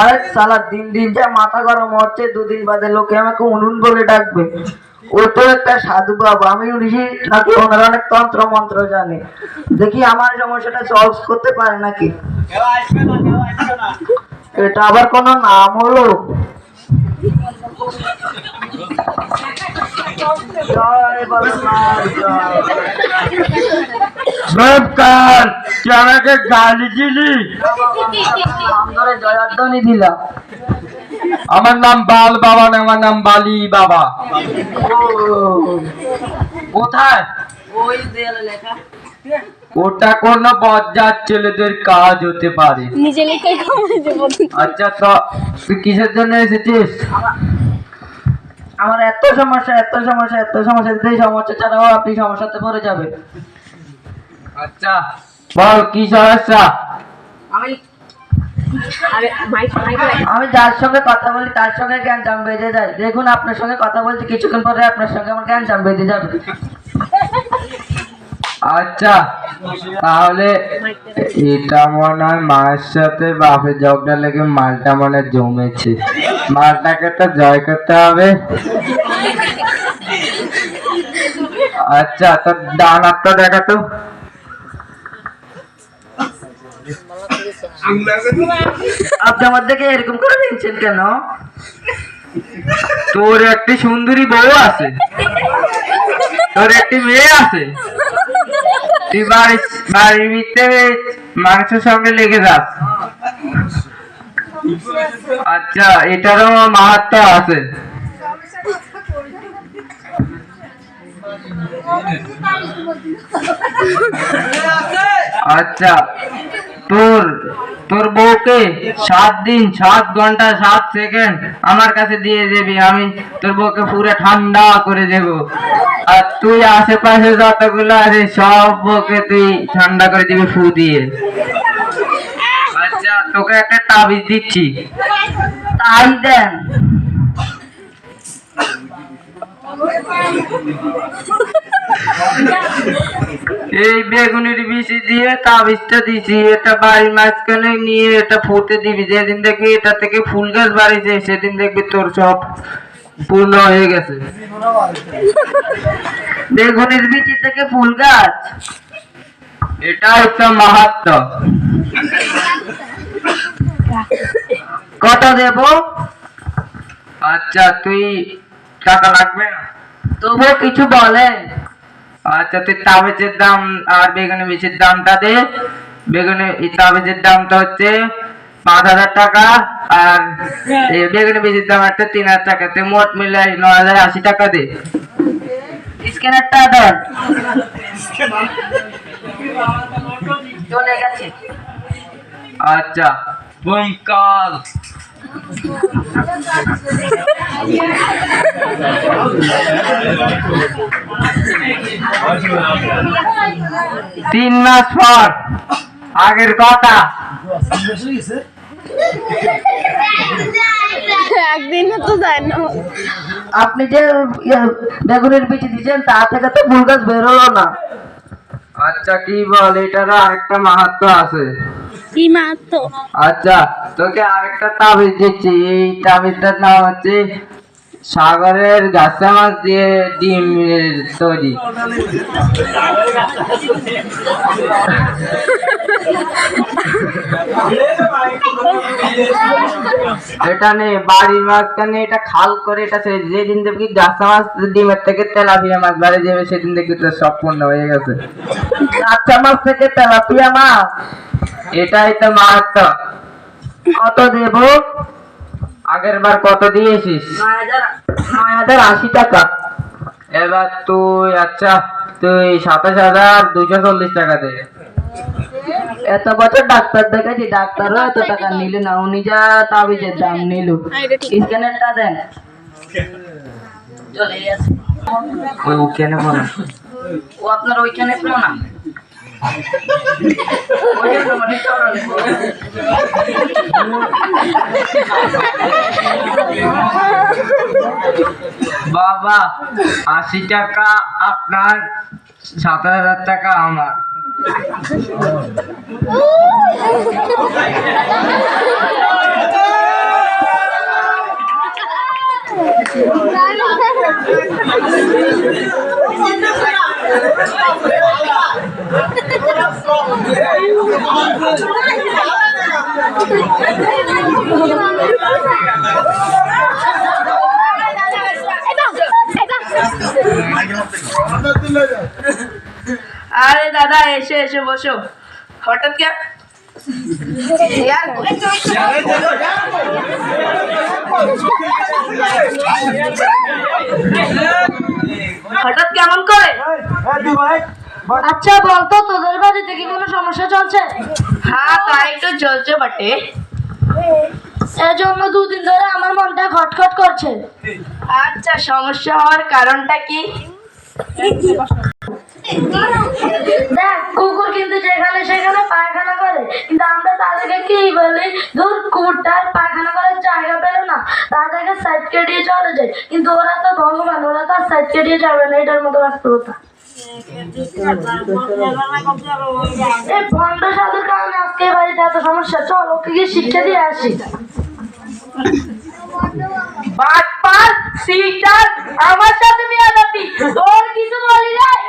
আরে সালা দিন দিন যা মাথা গরম হচ্ছে, দুদিন বাদে লোকে আমাকে উনুন বলে ডাকবে। ও তো একটা সাধু বাবা, আমি ঋষি নাকি ওনারা অনেক তন্ত্র মন্ত্র জানে। দেখি আমার সমস্যাটা সলভ করতে পারে নাকি। এটা আবার কোনো নাম হলো? আমাকে গালি দিলি? জয়াধ্বনি দিলাম। আমার নাম বাল বাবা না, আমার নাম বালি বাবা। কোথায়? ওই দেয়ালে লেখা। ওটা কোন বজ্জাত ছেলেদের কাজ হতে পারে। নিজে লেখা। আচ্ছা, তো তুই কিসের জন্য এসেছিস? আমার এত সমস্যা এই সমস্যা ছাড়াও আপনি সমস্যাতে পড়ে যাবে। আচ্ছা বল, কি সমস্যা? আমি যার সঙ্গে কথা বলি তার সঙ্গে জ্ঞান জাম বেঁধে যায়। দেখুন, আপনার সঙ্গে কথা বলছি, কিছুক্ষণ পরে আপনার সঙ্গে আমার জ্ঞান জাম বেঁধে যাবে। আচ্ছা, তাহলে এটা মনে হয় মায়ের সাথে বাপের ঝগড়া লেগে মালটা মনে জমেছে। মালটাকে তো জয় করতে হবে। আচ্ছা, তো ডান হাতটা দেখা তো। আপনি আমার দেখে এরকম করে দিচ্ছেন কেন? তোর একটি সুন্দরী বউ আছে, তোর একটি মেয়ে আছে, তুই বাড়ির ভিতরে মানুষের সঙ্গে লেগে যাস। আচ্ছা, এটারও মাহাত্ম আছে। আচ্ছা, তোর বউকে 7 দিন 7 ঘন্টা 7 সেকেন্ড আমার কাছে দিয়ে দেবি, আমি তোর বউকে পুরো ঠান্ডা করে দেব। আর তুই আশেপাশে যতগুলো আছে সব বউকে তুই ঠান্ডা করে দিবি ফু দিয়ে। আচ্ছা, তোকে একটা তাবিজ দিচ্ছি, তাই দেন। এই বেগুনের বিচি দিয়ে তাবিজটা দিছি, এটা বাড়ির মাঝখানে নিয়ে এটা ফুটে দিবি। যেদিন দেখবি এটা থেকে ফুল গাছ বাড়িছে সেদিন দেখবি তোর সব পূর্ণ হয়ে গেছে। বেগুনের বিচি থেকে ফুল গাছ? এটা হচ্ছে মাহাত্ম। কত দেব? আচ্ছা, তুই টাকা লাগবে না? তবুও কিছু বলেন। আচ্ছা, তুই তাবিজের দাম আর বেগুনের বিচির দামটা দে। তাবিজের দামটা হচ্ছে 5,000 টাকা, আর বেগুনের বিচির দাম একটা 3,000 টাকা। তুই মোট মিলাই 9,080 টাকা দে। স্ক্যানারটা দেন। চলে গেছে। আচ্ছা, বঙ্কাল। তিন মাস পর আগের কথা। একদিন তো যায় না। আপনি যে বেগুনের বিচি দিচ্ছেন তা থেকে তো ফুল গাছ বেরোলো না। আচ্ছা, কি বল, এটারও আরেকটা মাহাত্ম আছে। কি মাত্র? আচ্ছা, তোকে আরেকটা তাবিজ দিচ্ছি। এই তাবিজটার নাম হচ্ছে সাগরের গাছা মাছ দিয়ে ডিম তৈরি। এটা নে, বাড়ির মাঝখানে এটা খাল করে এটা যেদিন দেখবি গাছা মাছ ডিমের থেকে তেলাপিয়া মাছ বাড়ি যাবে সেদিন দেখবি তোর সব পূর্ণ হয়ে গেছে। গাছা মাছ থেকে তেলাপিয়া মাছ? এটাই তো মাহাত্ম। কত দেব? আগের বার কত দিয়েছিস? 9,080 টাকা। এবার তুই 27,240 টাকা দে। এত বছর ডাক্তার দেখাচ্ছি, ডাক্তারও এত টাকা নিল না, উনি যা তাবিজের দাম নিল। স্ক্যানারটা দেন। চলে গেছে। ওইখানে বলো। ও আপনার ওইখানে পেলো না? বাবা 80 টাকা আপনার, 7000 টাকা আমার। আরে দাদা এসে এসে বসো। হঠাৎ কে হঠাৎ কেমন করে? আচ্ছা বলতো তোদের বাড়িতে কি কোনো সমস্যা চলছে? হ্যাঁ তাই একটু চলছে বটে। এজন্য দুদিন ধরে আমার মনটা খটখট করছে। আচ্ছা সমস্যা হওয়ার কারণটা কি? দেখ কুকুর কিন্তু যেখানে সেখানে পায়খানা করে, কিন্তু আমরা তাদেরকে কি বলি, দূর কুকুরটার পায়খানা করার জায়গা পেল না, তাদেরকে সাইড কেটিয়ে চলে যায়। কিন্তু ওরা তো ভগবান, ওরা তো সাইড কেটিয়ে যাবে না, এটার মতো বাস্তবতা। এই ভণ্ড সাধুর কারণে আজকে বাড়িতে এত সমস্যা। চল ওকে গিয়ে শিক্ষা দিয়ে আসি। বাটপার সিটার আমার সাথে বিয়াদবি, তোর কিছু বলি নাই।